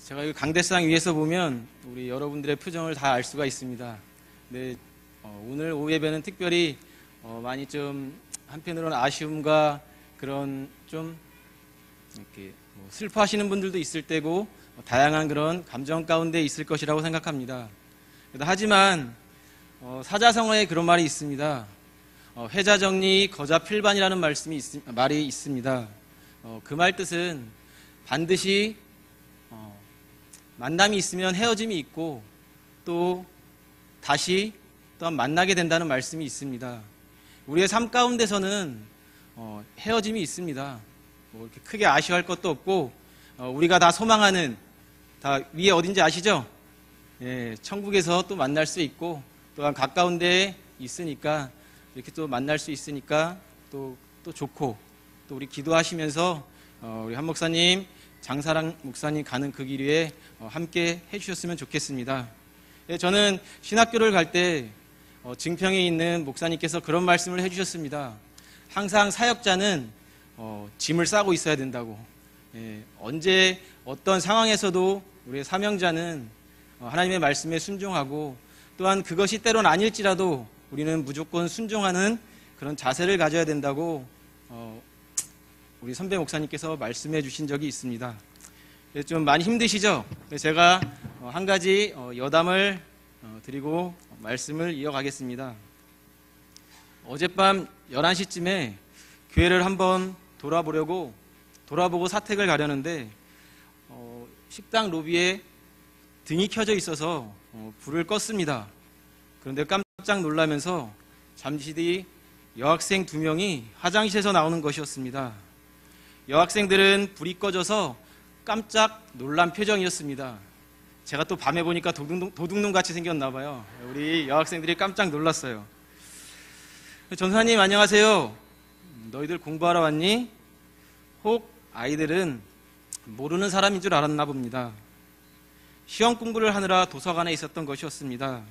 제가 이 강대상 위에서 보면 우리 여러분들의 표정을 다 알 수가 있습니다. 네, 오늘 오후 예배는 특별히 많이 좀 한편으로는 아쉬움과 그런 좀 이렇게 슬퍼하시는 분들도 있을 때고 다양한 그런 감정 가운데 있을 것이라고 생각합니다. 하지만 사자성어에 그런 말이 있습니다. 회자정리 거자필반이라는 말이 있습니다. 그 말 뜻은 반드시 만남이 있으면 헤어짐이 있고 또 다시 또한 만나게 된다는 말씀이 있습니다. 우리의 삶 가운데서는 헤어짐이 있습니다. 뭐 이렇게 크게 아쉬워할 것도 없고 우리가 다 소망하는 다 위에 어딘지 아시죠? 예, 천국에서 또 만날 수 있고 또한 가까운 데에 있으니까 이렇게 또 만날 수 있으니까 또 좋고 또 우리 기도하시면서 우리 한 목사님 장사랑 목사님 가는 그 길 위에 함께 해주셨으면 좋겠습니다. 예, 저는 신학교를 갈 때 증평에 있는 목사님께서 그런 말씀을 해주셨습니다. 항상 사역자는 짐을 싸고 있어야 된다고. 예, 언제 어떤 상황에서도 우리의 사명자는 하나님의 말씀에 순종하고 또한 그것이 때론 아닐지라도 우리는 무조건 순종하는 그런 자세를 가져야 된다고 우리 선배 목사님께서 말씀해 주신 적이 있습니다. 좀 많이 힘드시죠? 제가 한 가지 여담을 드리고 말씀을 이어가겠습니다. 어젯밤 11시쯤에 교회를 한번 돌아보고 사택을 가려는데 식당 로비에 등이 켜져 있어서 불을 껐습니다. 그런데 깜짝 놀라면서 잠시 뒤 여학생 2명이 화장실에서 나오는 것이었습니다. 여학생들은 불이 꺼져서 깜짝 놀란 표정이었습니다. 제가 또 밤에 보니까 도둑놈 같이 생겼나 봐요. 우리 여학생들이 깜짝 놀랐어요. 전사님 안녕하세요. 너희들 공부하러 왔니? 혹 아이들은 모르는 사람인 줄 알았나 봅니다. 시험 공부를 하느라 도서관에 있었던 것이었습니다.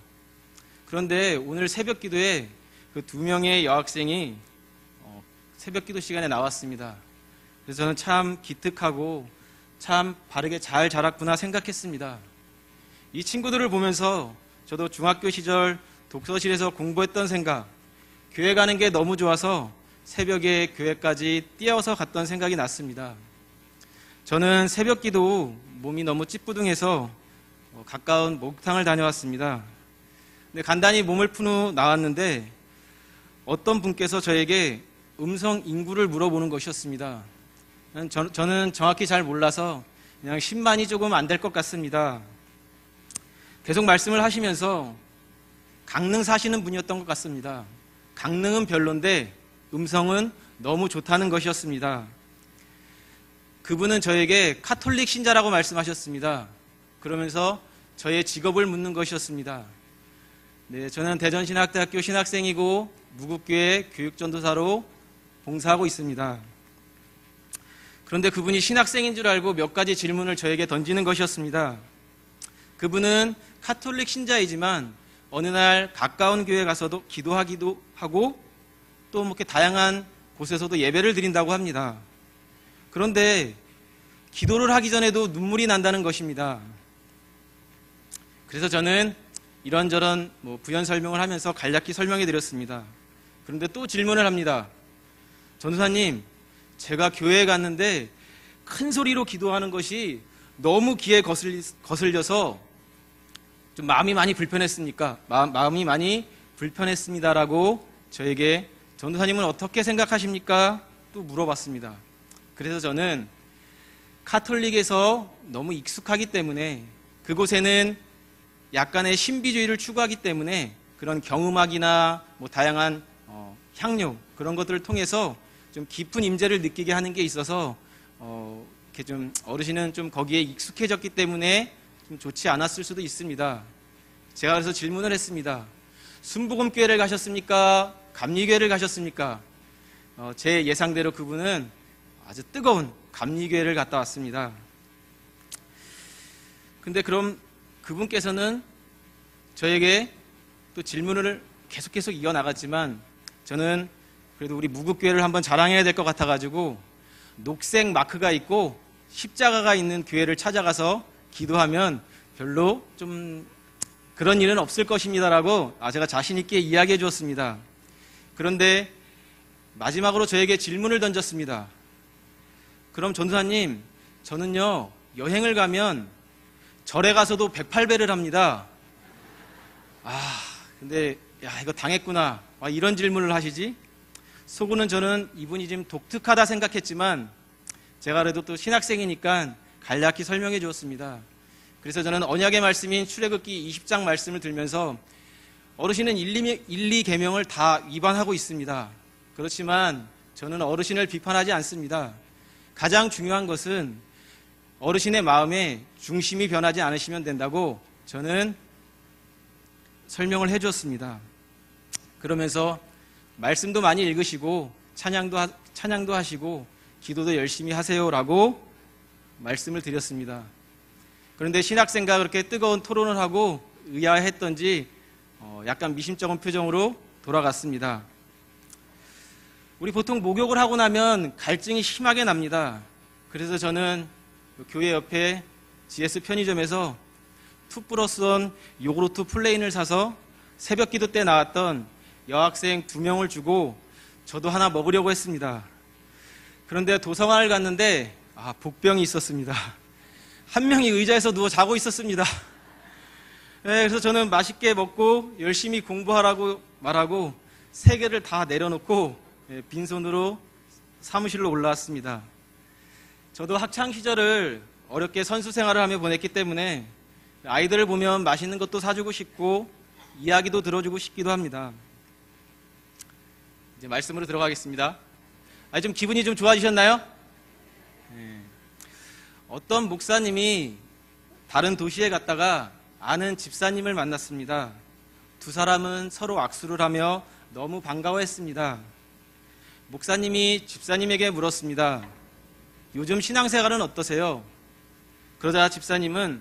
그런데 오늘 새벽 기도에 그 2명의 여학생이 새벽 기도 시간에 나왔습니다. 그래서 저는 참 기특하고 참 바르게 잘 자랐구나 생각했습니다. 이 친구들을 보면서 저도 중학교 시절 독서실에서 공부했던 생각, 교회 가는 게 너무 좋아서 새벽에 교회까지 뛰어서 갔던 생각이 났습니다. 저는 새벽 기도 몸이 너무 찌뿌둥해서 가까운 목욕탕을 다녀왔습니다. 근데 간단히 몸을 푼 후 나왔는데 어떤 분께서 저에게 음성 인구를 물어보는 것이었습니다. 저는 정확히 잘 몰라서 그냥 10만이 조금 안 될 것 같습니다. 계속 말씀을 하시면서 강릉 사시는 분이었던 것 같습니다. 강릉은 별론데 음성은 너무 좋다는 것이었습니다. 그분은 저에게 카톨릭 신자라고 말씀하셨습니다. 그러면서 저의 직업을 묻는 것이었습니다. 네, 저는 대전신학대학교 신학생이고 무국교회 교육전도사로 봉사하고 있습니다. 그런데 그분이 신학생인 줄 알고 몇 가지 질문을 저에게 던지는 것이었습니다. 그분은 카톨릭 신자이지만 어느 날 가까운 교회 가서도 기도하기도 하고 또 이렇게 다양한 곳에서도 예배를 드린다고 합니다. 그런데 기도를 하기 전에도 눈물이 난다는 것입니다. 그래서 저는 이런저런 부연 설명을 하면서 간략히 설명해 드렸습니다. 그런데 또 질문을 합니다. 전도사님, 제가 교회에 갔는데 큰 소리로 기도하는 것이 너무 귀에 거슬려서 좀 마음이 많이 불편했습니까? 마음이 많이 불편했습니다라고 저에게 전도사님은 어떻게 생각하십니까? 또 물어봤습니다. 그래서 저는 카톨릭에서 너무 익숙하기 때문에 그곳에는 약간의 신비주의를 추구하기 때문에 그런 경음악이나 다양한 향료 그런 것들을 통해서 좀 깊은 임재를 느끼게 하는 게 있어서 이렇게 좀 어르신은 좀 거기에 익숙해졌기 때문에 좀 좋지 않았을 수도 있습니다. 제가 그래서 질문을 했습니다. 순복음교회를 가셨습니까? 감리교회를 가셨습니까? 제 예상대로 그분은 아주 뜨거운 감리교회를 갔다 왔습니다. 근데 그럼 그분께서는 저에게 또 질문을 계속 이어나갔지만 저는 그래도 우리 무국교회를 한번 자랑해야 될 것 같아가지고 녹색 마크가 있고 십자가가 있는 교회를 찾아가서 기도하면 별로 좀 그런 일은 없을 것입니다라고 제가 자신 있게 이야기해 주었습니다. 그런데 마지막으로 저에게 질문을 던졌습니다. 그럼 전도사님, 저는요 여행을 가면 절에 가서도 108배를 합니다. 근데 이거 당했구나. 이런 질문을 하시지? 속으로는 저는 이분이 좀 독특하다 생각했지만 제가 그래도 또 신학생이니까 간략히 설명해 주었습니다. 그래서 저는 언약의 말씀인 출애굽기 20장 말씀을 들면서 어르신은 1, 2계명을 다 위반하고 있습니다. 그렇지만 저는 어르신을 비판하지 않습니다. 가장 중요한 것은 어르신의 마음에 중심이 변하지 않으시면 된다고 저는 설명을 해주었습니다. 그러면서 말씀도 많이 읽으시고 찬양도 하시고 기도도 열심히 하세요라고 말씀을 드렸습니다. 그런데 신학생과 그렇게 뜨거운 토론을 하고 의아했던지 약간 미심쩍은 표정으로 돌아갔습니다. 우리 보통 목욕을 하고 나면 갈증이 심하게 납니다. 그래서 저는 교회 옆에 GS 편의점에서 2+1 요구르트 플레인을 사서 새벽 기도 때 나왔던 여학생 2명을 주고 저도 하나 먹으려고 했습니다. 그런데 도서관을 갔는데 복병이 있었습니다. 한 명이 의자에서 누워 자고 있었습니다. 그래서 저는 맛있게 먹고 열심히 공부하라고 말하고 3개를 다 내려놓고 빈손으로 사무실로 올라왔습니다. 저도 학창 시절을 어렵게 선수 생활을 하며 보냈기 때문에 아이들을 보면 맛있는 것도 사주고 싶고 이야기도 들어주고 싶기도 합니다. 이제 말씀으로 들어가겠습니다. 좀 기분이 좀 좋아지셨나요? 어떤 목사님이 다른 도시에 갔다가 아는 집사님을 만났습니다. 두 사람은 서로 악수를 하며 너무 반가워했습니다. 목사님이 집사님에게 물었습니다. 요즘 신앙생활은 어떠세요? 그러자 집사님은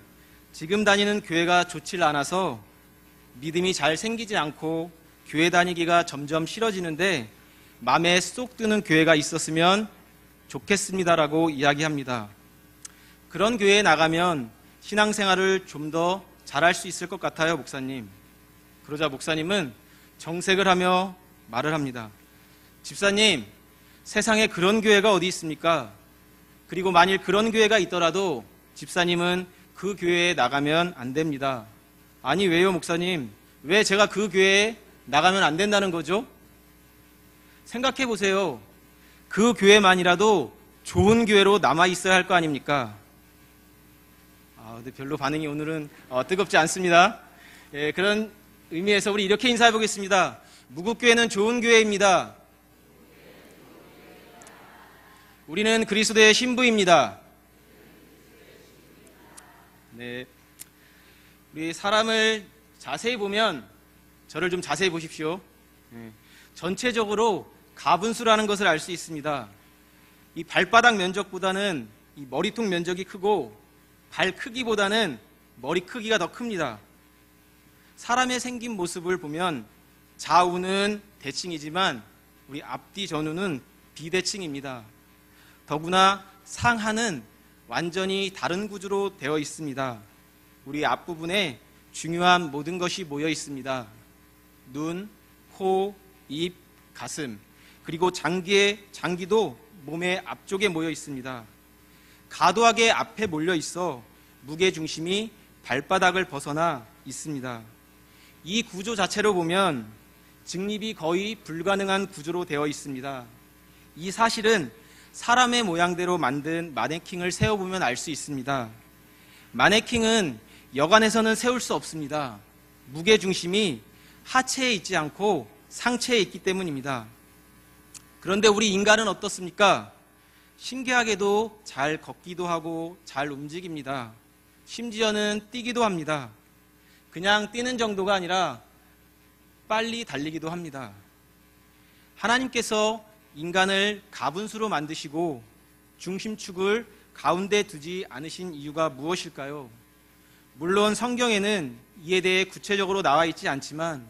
지금 다니는 교회가 좋질 않아서 믿음이 잘 생기지 않고 교회 다니기가 점점 싫어지는데 마음에 쏙 드는 교회가 있었으면 좋겠습니다라고 이야기합니다. 그런 교회에 나가면 신앙생활을 좀 더 잘할 수 있을 것 같아요, 목사님. 그러자 목사님은 정색을 하며 말을 합니다. 집사님, 세상에 그런 교회가 어디 있습니까? 그리고 만일 그런 교회가 있더라도 집사님은 그 교회에 나가면 안 됩니다. 아니, 왜요, 목사님? 왜 제가 그 교회에 나가면 안 된다는 거죠? 생각해 보세요. 그 교회만이라도 좋은 교회로 남아 있어야 할 거 아닙니까? 근데 별로 반응이 오늘은 뜨겁지 않습니다. 그런 의미에서 우리 이렇게 인사해 보겠습니다. 무국교회는 좋은 교회입니다. 우리는 그리스도의 신부입니다. 네, 우리 사람을 자세히 보면 저를 좀 자세히 보십시오. 전체적으로 가분수라는 것을 알 수 있습니다. 이 발바닥 면적보다는 이 머리통 면적이 크고 발 크기보다는 머리 크기가 더 큽니다. 사람의 생긴 모습을 보면 좌우는 대칭이지만 우리 앞뒤 전후는 비대칭입니다. 더구나 상하는 완전히 다른 구조로 되어 있습니다. 우리 앞부분에 중요한 모든 것이 모여 있습니다. 눈, 코, 입, 가슴, 그리고 장기도 몸의 앞쪽에 모여 있습니다. 과도하게 앞에 몰려 있어 무게중심이 발바닥을 벗어나 있습니다. 이 구조 자체로 보면 직립이 거의 불가능한 구조로 되어 있습니다. 이 사실은 사람의 모양대로 만든 마네킹을 세워보면 알 수 있습니다. 마네킹은 여간에서는 세울 수 없습니다. 무게중심이 하체에 있지 않고 상체에 있기 때문입니다. 그런데 우리 인간은 어떻습니까? 신기하게도 잘 걷기도 하고 잘 움직입니다. 심지어는 뛰기도 합니다. 그냥 뛰는 정도가 아니라 빨리 달리기도 합니다. 하나님께서 인간을 가분수로 만드시고 중심축을 가운데 두지 않으신 이유가 무엇일까요? 물론 성경에는 이에 대해 구체적으로 나와 있지 않지만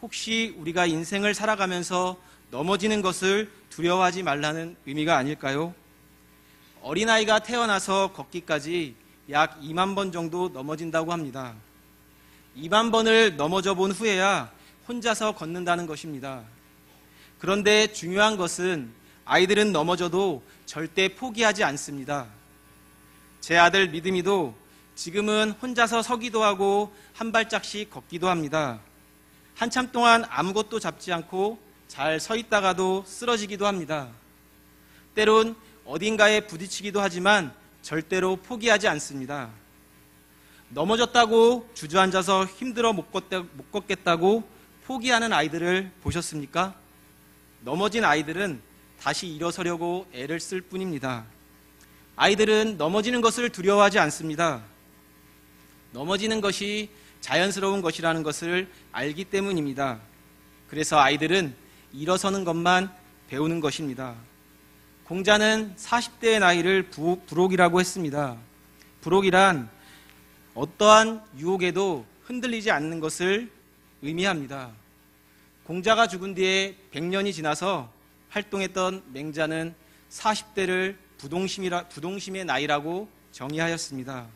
혹시 우리가 인생을 살아가면서 넘어지는 것을 두려워하지 말라는 의미가 아닐까요? 어린아이가 태어나서 걷기까지 약 2만 번 정도 넘어진다고 합니다. 2만 번을 넘어져 본 후에야 혼자서 걷는다는 것입니다. 그런데 중요한 것은 아이들은 넘어져도 절대 포기하지 않습니다. 제 아들 믿음이도 지금은 혼자서 서기도 하고 한 발짝씩 걷기도 합니다. 한참 동안 아무것도 잡지 않고 잘 서 있다가도 쓰러지기도 합니다. 때론 어딘가에 부딪히기도 하지만 절대로 포기하지 않습니다. 넘어졌다고 주저앉아서 힘들어 못 걷겠다고 포기하는 아이들을 보셨습니까? 넘어진 아이들은 다시 일어서려고 애를 쓸 뿐입니다. 아이들은 넘어지는 것을 두려워하지 않습니다. 넘어지는 것이 자연스러운 것이라는 것을 알기 때문입니다. 그래서 아이들은 일어서는 것만 배우는 것입니다. 공자는 40대의 나이를 불혹이라고 했습니다. 불혹이란 어떠한 유혹에도 흔들리지 않는 것을 의미합니다. 공자가 죽은 뒤에 100년이 지나서 활동했던 맹자는 40대를 부동심의 나이라고 정의하였습니다.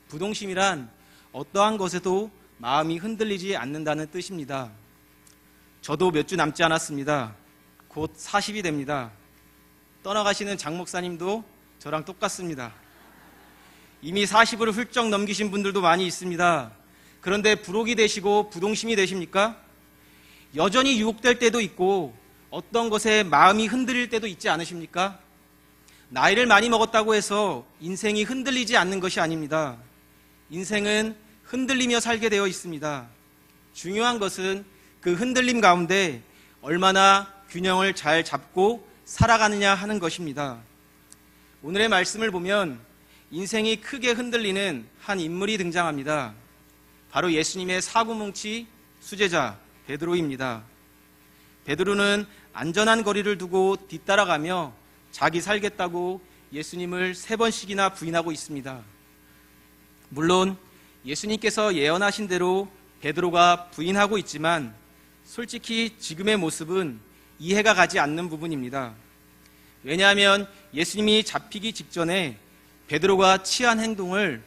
부동심이란 어떠한 것에도 마음이 흔들리지 않는다는 뜻입니다. 저도 몇 주 남지 않았습니다. 곧 40이 됩니다. 떠나가시는 장 목사님도 저랑 똑같습니다. 이미 40을 훌쩍 넘기신 분들도 많이 있습니다. 그런데 불혹이 되시고 부동심이 되십니까? 여전히 유혹될 때도 있고 어떤 것에 마음이 흔들릴 때도 있지 않으십니까? 나이를 많이 먹었다고 해서 인생이 흔들리지 않는 것이 아닙니다. 인생은 흔들리며 살게 되어 있습니다. 중요한 것은 그 흔들림 가운데 얼마나 균형을 잘 잡고 살아가느냐 하는 것입니다. 오늘의 말씀을 보면 인생이 크게 흔들리는 한 인물이 등장합니다. 바로 예수님의 사구뭉치 수제자 베드로입니다. 베드로는 안전한 거리를 두고 뒤따라가며 자기 살겠다고 예수님을 3번씩이나 부인하고 있습니다. 물론 예수님께서 예언하신 대로 베드로가 부인하고 있지만 솔직히 지금의 모습은 이해가 가지 않는 부분입니다. 왜냐하면 예수님이 잡히기 직전에 베드로가 취한 행동을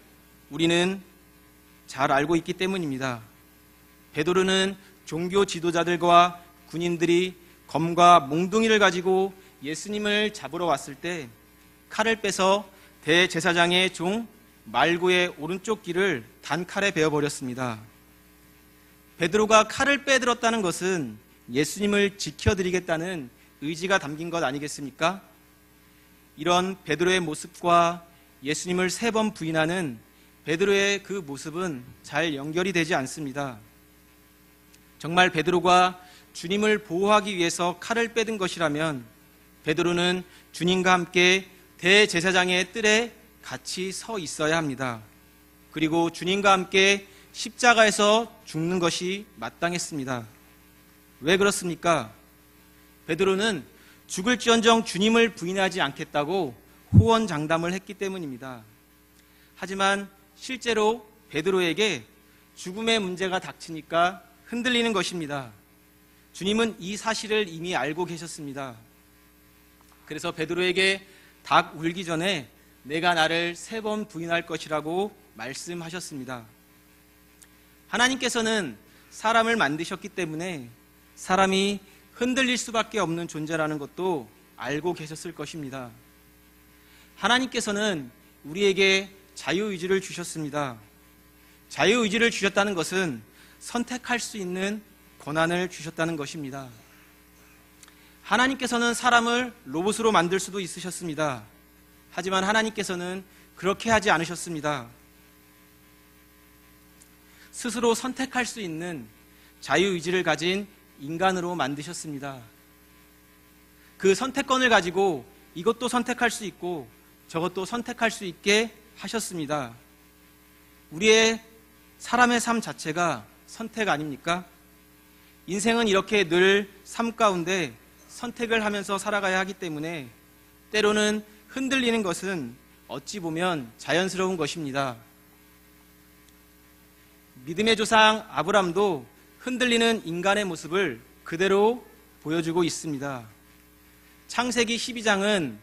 우리는 잘 알고 있기 때문입니다. 베드로는 종교 지도자들과 군인들이 검과 몽둥이를 가지고 예수님을 잡으러 왔을 때 칼을 빼서 대제사장의 종 말고의 오른쪽 귀를 단칼에 베어버렸습니다. 베드로가 칼을 빼들었다는 것은 예수님을 지켜드리겠다는 의지가 담긴 것 아니겠습니까? 이런 베드로의 모습과 예수님을 3번 부인하는 베드로의 그 모습은 잘 연결이 되지 않습니다. 정말 베드로가 주님을 보호하기 위해서 칼을 빼든 것이라면 베드로는 주님과 함께 대제사장의 뜰에 같이 서 있어야 합니다. 그리고 주님과 함께 십자가에서 죽는 것이 마땅했습니다. 왜 그렇습니까? 베드로는 죽을지언정 주님을 부인하지 않겠다고 호언장담을 했기 때문입니다. 하지만 실제로 베드로에게 죽음의 문제가 닥치니까 흔들리는 것입니다. 주님은 이 사실을 이미 알고 계셨습니다. 그래서 베드로에게 닭 울기 전에 내가 나를 3번 부인할 것이라고 말씀하셨습니다. 하나님께서는 사람을 만드셨기 때문에 사람이 흔들릴 수밖에 없는 존재라는 것도 알고 계셨을 것입니다. 하나님께서는 우리에게 자유의지를 주셨습니다. 자유의지를 주셨다는 것은 선택할 수 있는 권한을 주셨다는 것입니다. 하나님께서는 사람을 로봇으로 만들 수도 있으셨습니다. 하지만 하나님께서는 그렇게 하지 않으셨습니다. 스스로 선택할 수 있는 자유의지를 가진 인간으로 만드셨습니다. 그 선택권을 가지고 이것도 선택할 수 있고 저것도 선택할 수 있게 하셨습니다. 우리의 사람의 삶 자체가 선택 아닙니까? 인생은 이렇게 늘 삶 가운데 선택을 하면서 살아가야 하기 때문에 때로는 흔들리는 것은 어찌 보면 자연스러운 것입니다. 믿음의 조상 아브람도 흔들리는 인간의 모습을 그대로 보여주고 있습니다. 창세기 12장은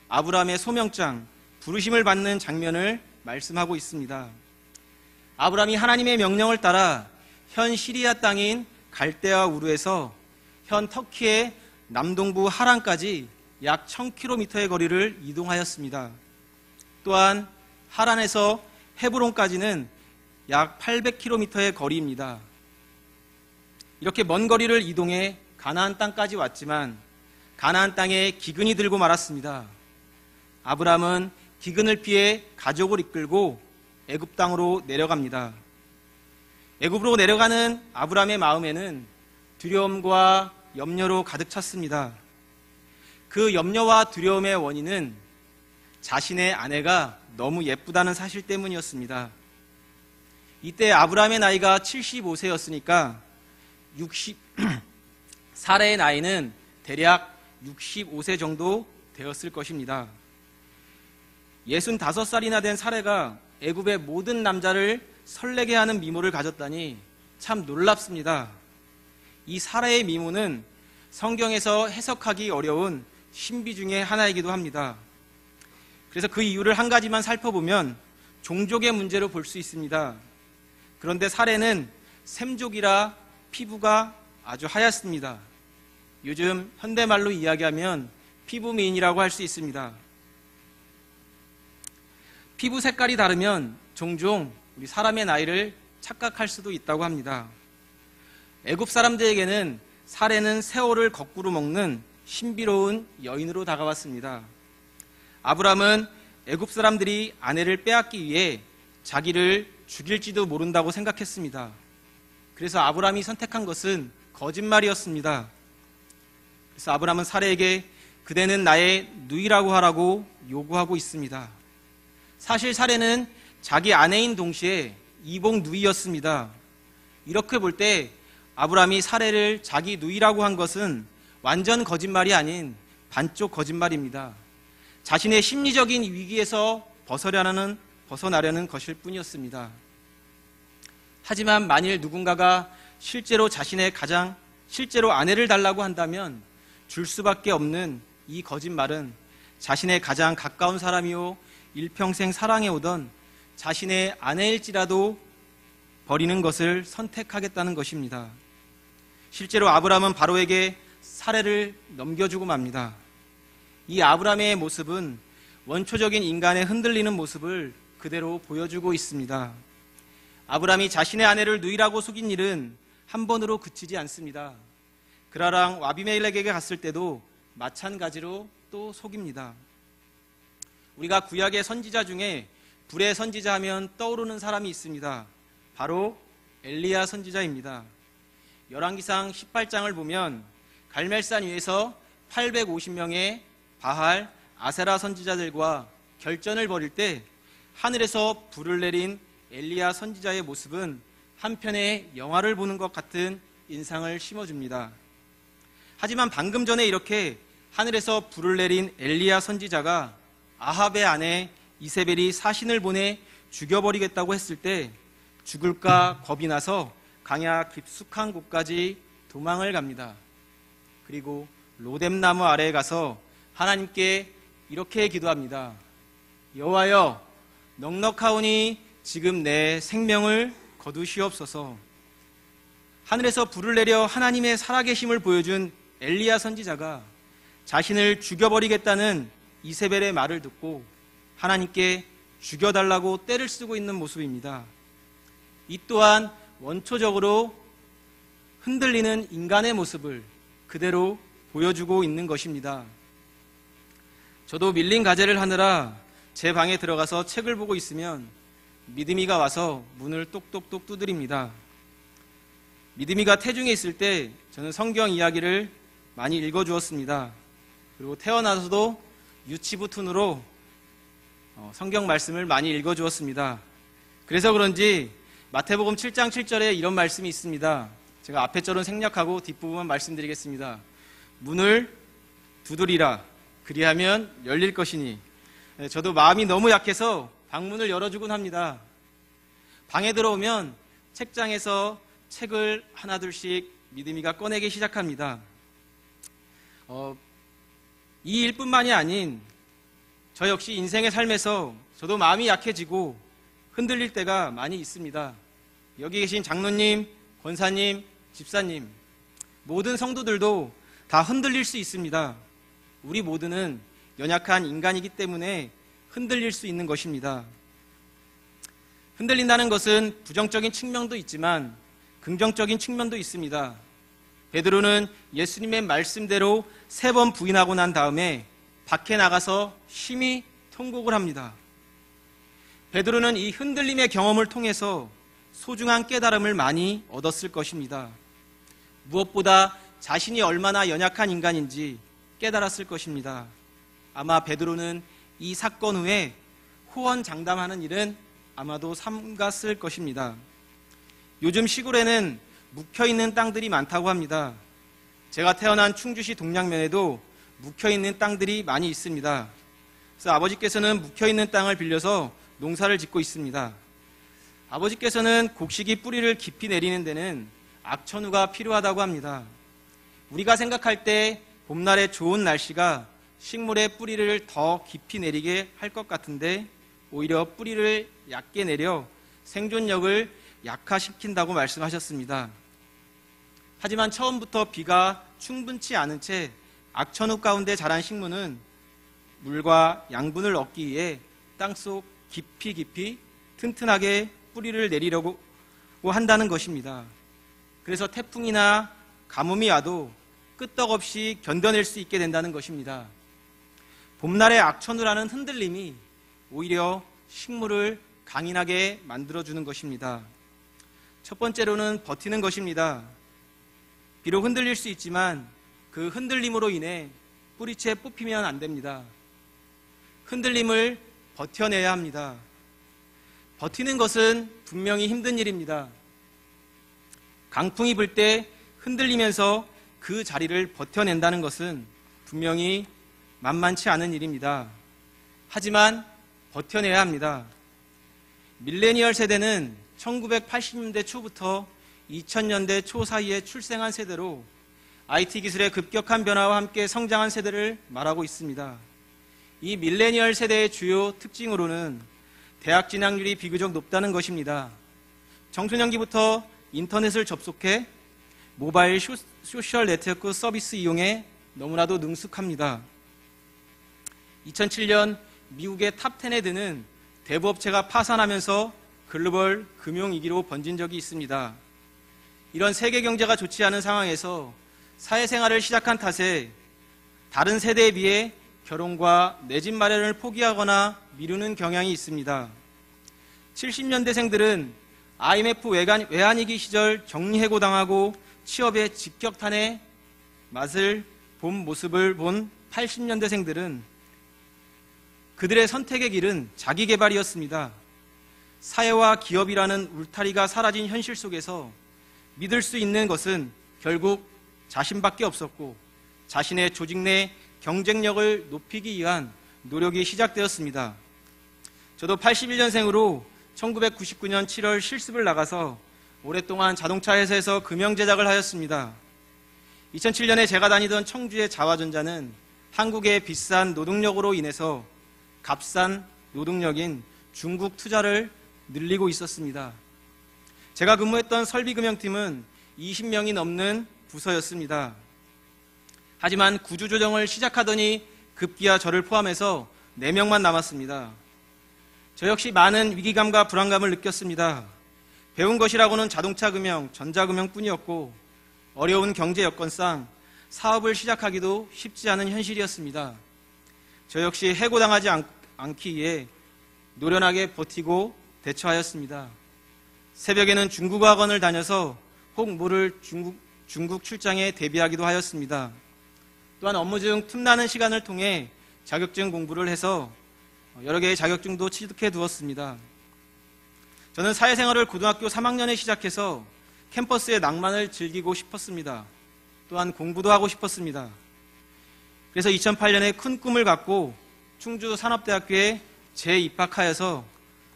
아브람의 소명장, 부르심을 받는 장면을 말씀하고 있습니다. 아브라함이 하나님의 명령을 따라 현 시리아 땅인 갈대아 우르에서 현 터키의 남동부 하란까지 약 1000km의 거리를 이동하였습니다. 또한 하란에서 헤브론까지는 약 800km의 거리입니다. 이렇게 먼 거리를 이동해 가나안 땅까지 왔지만 가나안 땅에 기근이 들고 말았습니다. 아브라함은 기근을 피해 가족을 이끌고 애굽 땅으로 내려갑니다. 애굽으로 내려가는 아브라함의 마음에는 두려움과 염려로 가득 찼습니다. 그 염려와 두려움의 원인은 자신의 아내가 너무 예쁘다는 사실 때문이었습니다. 이때 아브라함의 나이가 75세였으니까 사라의 나이는 대략 65세 정도 되었을 것입니다. 65살이나 된 사라가 애굽의 모든 남자를 설레게 하는 미모를 가졌다니 참 놀랍습니다. 이 사라의 미모는 성경에서 해석하기 어려운 신비 중에 하나이기도 합니다. 그래서 그 이유를 한 가지만 살펴보면 종족의 문제로 볼 수 있습니다. 그런데 사라는 샘족이라 피부가 아주 하얗습니다. 요즘 현대말로 이야기하면 피부 미인이라고 할 수 있습니다. 피부 색깔이 다르면 종종 우리 사람의 나이를 착각할 수도 있다고 합니다. 애굽 사람들에게는 사라는 세월을 거꾸로 먹는 신비로운 여인으로 다가왔습니다. 아브라함은 애굽 사람들이 아내를 빼앗기 위해 자기를 죽일지도 모른다고 생각했습니다. 그래서 아브라함이 선택한 것은 거짓말이었습니다. 그래서 아브라함은 사라에게 그대는 나의 누이라고 하라고 요구하고 있습니다. 사실 사라는 자기 아내인 동시에 이복 누이였습니다. 이렇게 볼 때 아브라함이 사라를 자기 누이라고 한 것은 완전 거짓말이 아닌 반쪽 거짓말입니다. 자신의 심리적인 위기에서 벗어나려는 것일 뿐이었습니다. 하지만 만일 누군가가 실제로 실제로 아내를 달라고 한다면 줄 수밖에 없는 이 거짓말은 자신의 가장 가까운 사람이요 일평생 사랑해오던 자신의 아내일지라도 버리는 것을 선택하겠다는 것입니다. 실제로 아브라함은 바로에게 사라를 넘겨주고 맙니다. 이 아브라함의 모습은 원초적인 인간의 흔들리는 모습을 그대로 보여주고 있습니다. 아브라함이 자신의 아내를 누이라고 속인 일은 한 번으로 그치지 않습니다. 그라랑 아비멜렉에게 갔을 때도 마찬가지로 또 속입니다. 우리가 구약의 선지자 중에 불의 선지자 하면 떠오르는 사람이 있습니다. 바로 엘리야 선지자입니다. 열왕기상 18장을 보면 갈멜산 위에서 850명의 바할, 아세라 선지자들과 결전을 벌일 때 하늘에서 불을 내린 엘리야 선지자의 모습은 한편의 영화를 보는 것 같은 인상을 심어줍니다. 하지만 방금 전에 이렇게 하늘에서 불을 내린 엘리야 선지자가 아합의 아내 이세벨이 사신을 보내 죽여버리겠다고 했을 때 죽을까 겁이 나서 강야 깊숙한 곳까지 도망을 갑니다. 그리고 로뎀나무 아래에 가서 하나님께 이렇게 기도합니다. 여호와여, 넉넉하오니 지금 내 생명을 거두시옵소서. 하늘에서 불을 내려 하나님의 살아계심을 보여준 엘리야 선지자가 자신을 죽여버리겠다는 이세벨의 말을 듣고 하나님께 죽여달라고 떼를 쓰고 있는 모습입니다. 이 또한 원초적으로 흔들리는 인간의 모습을 그대로 보여주고 있는 것입니다. 저도 밀린 과제를 하느라 제 방에 들어가서 책을 보고 있으면 믿음이가 와서 문을 똑똑똑 두드립니다. 믿음이가 태중에 있을 때 저는 성경 이야기를 많이 읽어주었습니다. 그리고 태어나서도 유치부 툰으로 성경 말씀을 많이 읽어주었습니다. 그래서 그런지 마태복음 7장 7절에 이런 말씀이 있습니다. 제가 앞에 절은 생략하고 뒷부분만 말씀드리겠습니다. 문을 두드리라. 그리하면 열릴 것이니. 저도 마음이 너무 약해서 방문을 열어주곤 합니다. 방에 들어오면 책장에서 책을 하나둘씩 믿음이가 꺼내기 시작합니다. 이 일뿐만이 아닌 저 역시 인생의 삶에서 저도 마음이 약해지고 흔들릴 때가 많이 있습니다. 여기 계신 장로님, 권사님, 집사님, 모든 성도들도 다 흔들릴 수 있습니다. 우리 모두는 연약한 인간이기 때문에 흔들릴 수 있는 것입니다. 흔들린다는 것은 부정적인 측면도 있지만 긍정적인 측면도 있습니다. 베드로는 예수님의 말씀대로 3번 부인하고 난 다음에 밖에 나가서 심히 통곡을 합니다. 베드로는 이 흔들림의 경험을 통해서 소중한 깨달음을 많이 얻었을 것입니다. 무엇보다 자신이 얼마나 연약한 인간인지 깨달았을 것입니다. 아마 베드로는 이 사건 후에 호언장담하는 일은 아마도 삼갔을 것입니다. 요즘 시골에는 묵혀있는 땅들이 많다고 합니다. 제가 태어난 충주시 동양면에도 묵혀있는 땅들이 많이 있습니다. 그래서 아버지께서는 묵혀있는 땅을 빌려서 농사를 짓고 있습니다. 아버지께서는 곡식이 뿌리를 깊이 내리는 데는 악천후가 필요하다고 합니다. 우리가 생각할 때 봄날의 좋은 날씨가 식물의 뿌리를 더 깊이 내리게 할 것 같은데 오히려 뿌리를 얕게 내려 생존력을 약화시킨다고 말씀하셨습니다. 하지만 처음부터 비가 충분치 않은 채 악천후 가운데 자란 식물은 물과 양분을 얻기 위해 땅속 깊이 튼튼하게 뿌리를 내리려고 한다는 것입니다. 그래서 태풍이나 가뭄이 와도 끄떡없이 견뎌낼 수 있게 된다는 것입니다. 봄날의 악천후라는 흔들림이 오히려 식물을 강인하게 만들어주는 것입니다. 첫 번째로는 버티는 것입니다. 비록 흔들릴 수 있지만 그 흔들림으로 인해 뿌리채 뽑히면 안 됩니다. 흔들림을 버텨내야 합니다. 버티는 것은 분명히 힘든 일입니다. 강풍이 불 때 흔들리면서 그 자리를 버텨낸다는 것은 분명히 만만치 않은 일입니다. 하지만 버텨내야 합니다. 밀레니얼 세대는 1980년대 초부터 2000년대 초 사이에 출생한 세대로 IT 기술의 급격한 변화와 함께 성장한 세대를 말하고 있습니다. 이 밀레니얼 세대의 주요 특징으로는 대학 진학률이 비교적 높다는 것입니다. 청소년기부터 인터넷을 접속해 모바일 소셜 네트워크 서비스 이용에 너무나도 능숙합니다. 2007년 미국의 탑10에 드는 대부업체가 파산하면서 글로벌 금융위기로 번진 적이 있습니다. 이런 세계 경제가 좋지 않은 상황에서 사회생활을 시작한 탓에 다른 세대에 비해 결혼과 내 집 마련을 포기하거나 미루는 경향이 있습니다. 70년대생들은 IMF 외환위기 시절 정리해고당하고 취업의 직격탄의 맛을 본 모습을 본 80년대생들은 그들의 선택의 길은 자기개발이었습니다. 사회와 기업이라는 울타리가 사라진 현실 속에서 믿을 수 있는 것은 결국 자신밖에 없었고 자신의 조직 내 경쟁력을 높이기 위한 노력이 시작되었습니다. 저도 81년생으로 1999년 7월 실습을 나가서 오랫동안 자동차 회사에서 금형 제작을 하였습니다. 2007년에 제가 다니던 청주의 자화전자는 한국의 비싼 노동력으로 인해서 값싼 노동력인 중국 투자를 늘리고 있었습니다. 제가 근무했던 설비금형팀은 20명이 넘는 부서였습니다. 하지만 구조조정을 시작하더니 급기야 저를 포함해서 4명만 남았습니다. 저 역시 많은 위기감과 불안감을 느꼈습니다. 배운 것이라고는 자동차 금형, 전자금형뿐이었고 어려운 경제 여건상 사업을 시작하기도 쉽지 않은 현실이었습니다. 저 역시 해고당하지 않기 위해 노련하게 버티고 대처하였습니다. 새벽에는 중국어 학원을 다녀서 혹 모를 중국 출장에 대비하기도 하였습니다. 또한 업무 중 틈나는 시간을 통해 자격증 공부를 해서 여러 개의 자격증도 취득해 두었습니다. 저는 사회생활을 고등학교 3학년에 시작해서 캠퍼스의 낭만을 즐기고 싶었습니다. 또한 공부도 하고 싶었습니다. 그래서 2008년에 큰 꿈을 갖고 충주 산업대학교에 재입학하여서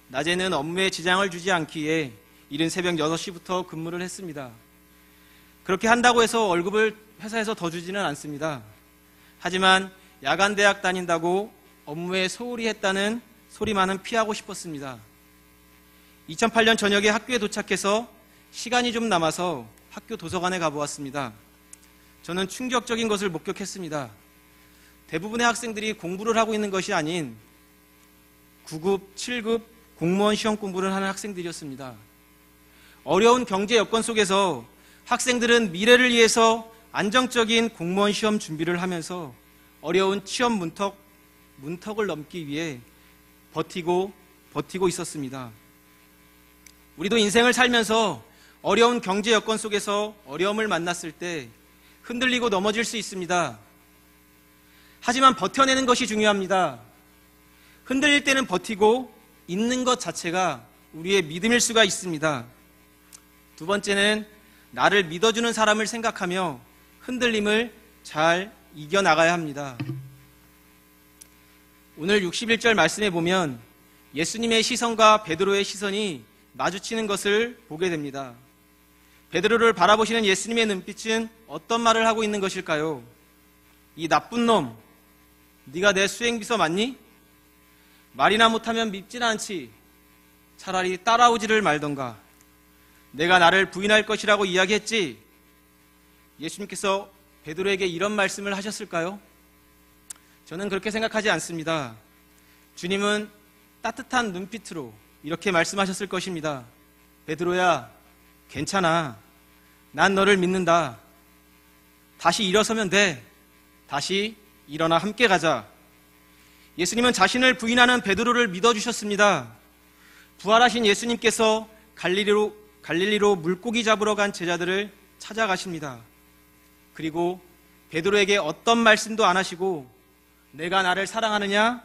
낮에는 업무에 지장을 주지 않기 위해 이른 새벽 6시부터 근무를 했습니다. 그렇게 한다고 해서 월급을 회사에서 더 주지는 않습니다. 하지만 야간 대학 다닌다고 업무에 소홀히 했다는 소리만은 피하고 싶었습니다. 2008년 저녁에 학교에 도착해서 시간이 좀 남아서 학교 도서관에 가보았습니다. 저는 충격적인 것을 목격했습니다. 대부분의 학생들이 공부를 하고 있는 것이 아닌 9급, 7급 공무원 시험 공부를 하는 학생들이었습니다. 어려운 경제 여건 속에서 학생들은 미래를 위해서 안정적인 공무원 시험 준비를 하면서 어려운 취업 문턱을 넘기 위해 버티고 있었습니다. 우리도 인생을 살면서 어려운 경제 여건 속에서 어려움을 만났을 때 흔들리고 넘어질 수 있습니다. 하지만 버텨내는 것이 중요합니다. 흔들릴 때는 버티고 있는 것 자체가 우리의 믿음일 수가 있습니다. 두 번째는 나를 믿어주는 사람을 생각하며 흔들림을 잘 이겨나가야 합니다. 오늘 61절 말씀에 보면 예수님의 시선과 베드로의 시선이 마주치는 것을 보게 됩니다. 베드로를 바라보시는 예수님의 눈빛은 어떤 말을 하고 있는 것일까요? 이 나쁜 놈, 네가 내 수행비서 맞니? 말이나 못하면 밉지는 않지. 차라리 따라오지를 말던가. 내가 나를 부인할 것이라고 이야기했지. 예수님께서 베드로에게 이런 말씀을 하셨을까요? 저는 그렇게 생각하지 않습니다. 주님은 따뜻한 눈빛으로 이렇게 말씀하셨을 것입니다. 베드로야, 괜찮아. 난 너를 믿는다. 다시 일어서면 돼. 다시 일어나 함께 가자. 예수님은 자신을 부인하는 베드로를 믿어주셨습니다. 부활하신 예수님께서 갈릴리로 물고기 잡으러 간 제자들을 찾아가십니다. 그리고 베드로에게 어떤 말씀도 안 하시고 내가 나를 사랑하느냐?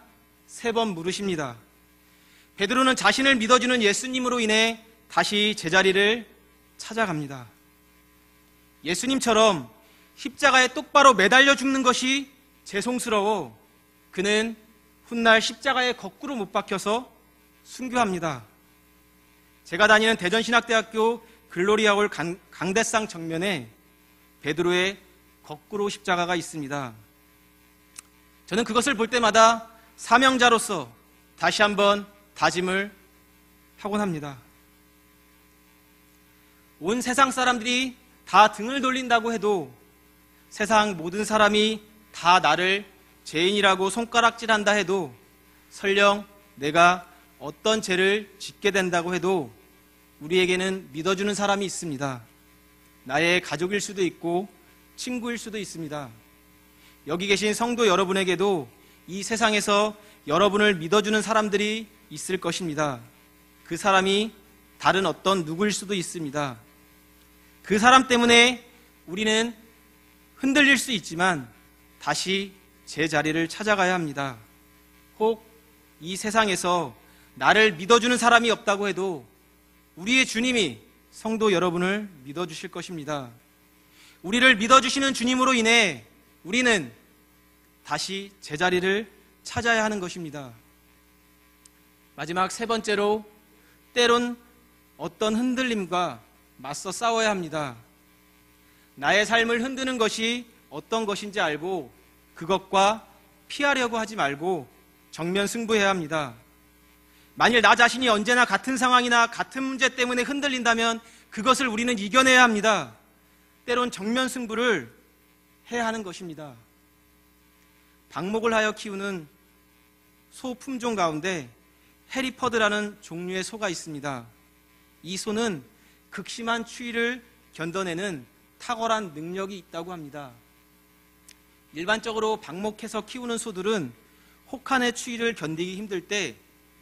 3번 물으십니다. 베드로는 자신을 믿어주는 예수님으로 인해 다시 제자리를 찾아갑니다. 예수님처럼 십자가에 똑바로 매달려 죽는 것이 죄송스러워 그는 훗날 십자가에 거꾸로 못 박혀서 순교합니다. 제가 다니는 대전신학대학교 글로리아홀 강대상 정면에 베드로의 거꾸로 십자가가 있습니다. 저는 그것을 볼 때마다 사명자로서 다시 한번 다짐을 하곤 합니다. 온 세상 사람들이 다 등을 돌린다고 해도 세상 모든 사람이 다 나를 죄인이라고 손가락질한다 해도 설령 내가 어떤 죄를 짓게 된다고 해도 우리에게는 믿어주는 사람이 있습니다. 나의 가족일 수도 있고 친구일 수도 있습니다. 여기 계신 성도 여러분에게도 이 세상에서 여러분을 믿어주는 사람들이 있을 것입니다. 그 사람이 다른 어떤 누구일 수도 있습니다. 그 사람 때문에 우리는 흔들릴 수 있지만 다시 제 자리를 찾아가야 합니다. 혹 이 세상에서 나를 믿어주는 사람이 없다고 해도 우리의 주님이 성도 여러분을 믿어주실 것입니다. 우리를 믿어주시는 주님으로 인해 우리는 다시 제자리를 찾아야 하는 것입니다. 마지막 3번째로 때론 어떤 흔들림과 맞서 싸워야 합니다. 나의 삶을 흔드는 것이 어떤 것인지 알고 그것과 피하려고 하지 말고 정면 승부해야 합니다. 만일 나 자신이 언제나 같은 상황이나 같은 문제 때문에 흔들린다면 그것을 우리는 이겨내야 합니다. 때론 정면 승부를 해야 하는 것입니다. 방목을 하여 키우는 소 품종 가운데 해리퍼드라는 종류의 소가 있습니다. 이 소는 극심한 추위를 견뎌내는 탁월한 능력이 있다고 합니다. 일반적으로 방목해서 키우는 소들은 혹한의 추위를 견디기 힘들 때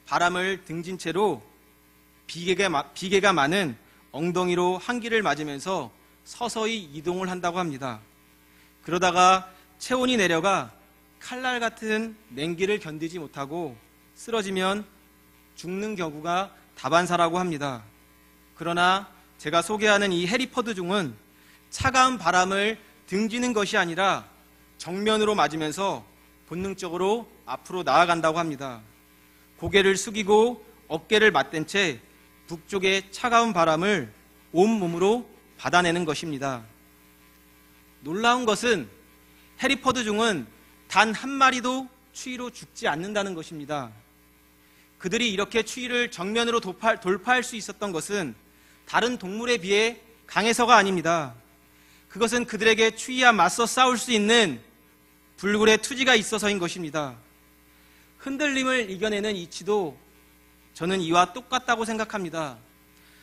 바람을 등진 채로 비계가 많은 엉덩이로 한기를 맞으면서 서서히 이동을 한다고 합니다. 그러다가 체온이 내려가 칼날 같은 냉기를 견디지 못하고 쓰러지면 죽는 경우가 다반사라고 합니다. 그러나 제가 소개하는 이 해리퍼드 종은 차가운 바람을 등지는 것이 아니라 정면으로 맞으면서 본능적으로 앞으로 나아간다고 합니다. 고개를 숙이고 어깨를 맞댄 채 북쪽의 차가운 바람을 온몸으로 받아내는 것입니다. 놀라운 것은 해리퍼드 종은 단 한 마리도 추위로 죽지 않는다는 것입니다. 그들이 이렇게 추위를 정면으로 돌파할 수 있었던 것은 다른 동물에 비해 강해서가 아닙니다. 그것은 그들에게 추위와 맞서 싸울 수 있는 불굴의 투지가 있어서인 것입니다. 흔들림을 이겨내는 이치도 저는 이와 똑같다고 생각합니다.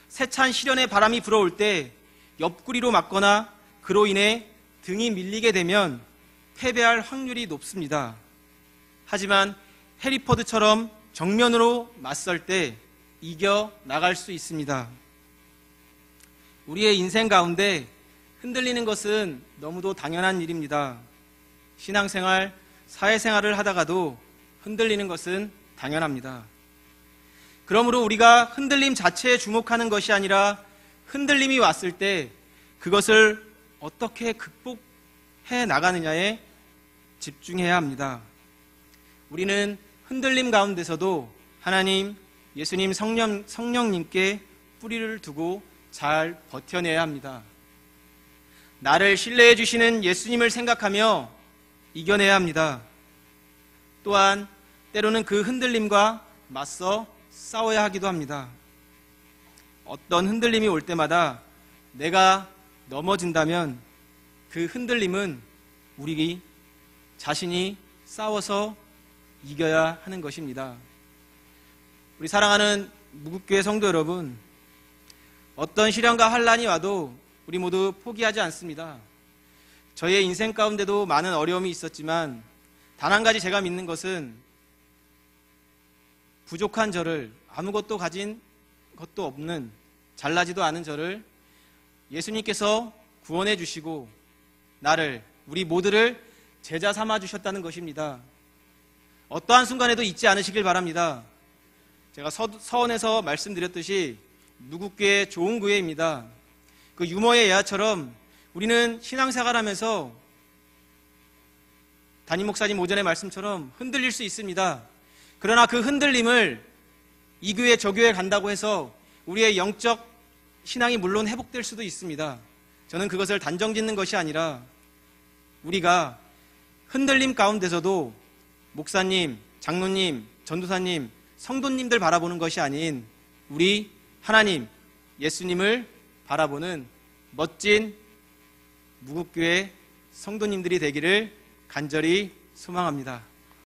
세찬 시련의 바람이 불어올 때 옆구리로 맞거나 그로 인해 등이 밀리게 되면 패배할 확률이 높습니다. 하지만 해리포드처럼 정면으로 맞설 때 이겨 나갈 수 있습니다. 우리의 인생 가운데 흔들리는 것은 너무도 당연한 일입니다. 신앙생활, 사회생활을 하다가도 흔들리는 것은 당연합니다. 그러므로 우리가 흔들림 자체에 주목하는 것이 아니라 흔들림이 왔을 때 그것을 어떻게 극복해 나가느냐에 집중해야 합니다. 우리는 흔들림 가운데서도 하나님, 예수님, 성령님께 뿌리를 두고 잘 버텨내야 합니다. 나를 신뢰해 주시는 예수님을 생각하며 이겨내야 합니다. 또한 때로는 그 흔들림과 맞서 싸워야 하기도 합니다. 어떤 흔들림이 올 때마다 내가 넘어진다면 그 흔들림은 우리 자신이 싸워서 이겨야 하는 것입니다. 우리 사랑하는 무국교회 성도 여러분, 어떤 시련과 환난이 와도 우리 모두 포기하지 않습니다. 저의 인생 가운데도 많은 어려움이 있었지만 단 한 가지 제가 믿는 것은 부족한 저를, 아무것도 가진 것도 없는 잘나지도 않은 저를 예수님께서 구원해 주시고 나를, 우리 모두를 제자 삼아 주셨다는 것입니다. 어떠한 순간에도 잊지 않으시길 바랍니다. 제가 서원에서 말씀드렸듯이 무국교회 좋은 교회입니다. 그 유머의 예화처럼 우리는 신앙생활 하면서 담임 목사님 오전의 말씀처럼 흔들릴 수 있습니다. 그러나 그 흔들림을 이 교회 저 교회 간다고 해서 우리의 영적 신앙이 물론 회복될 수도 있습니다. 저는 그것을 단정짓는 것이 아니라 우리가 흔들림 가운데서도 목사님, 장로님, 전도사님, 성도님들 바라보는 것이 아닌 우리 하나님, 예수님을 바라보는 멋진 무국교회 성도님들이 되기를 간절히 소망합니다.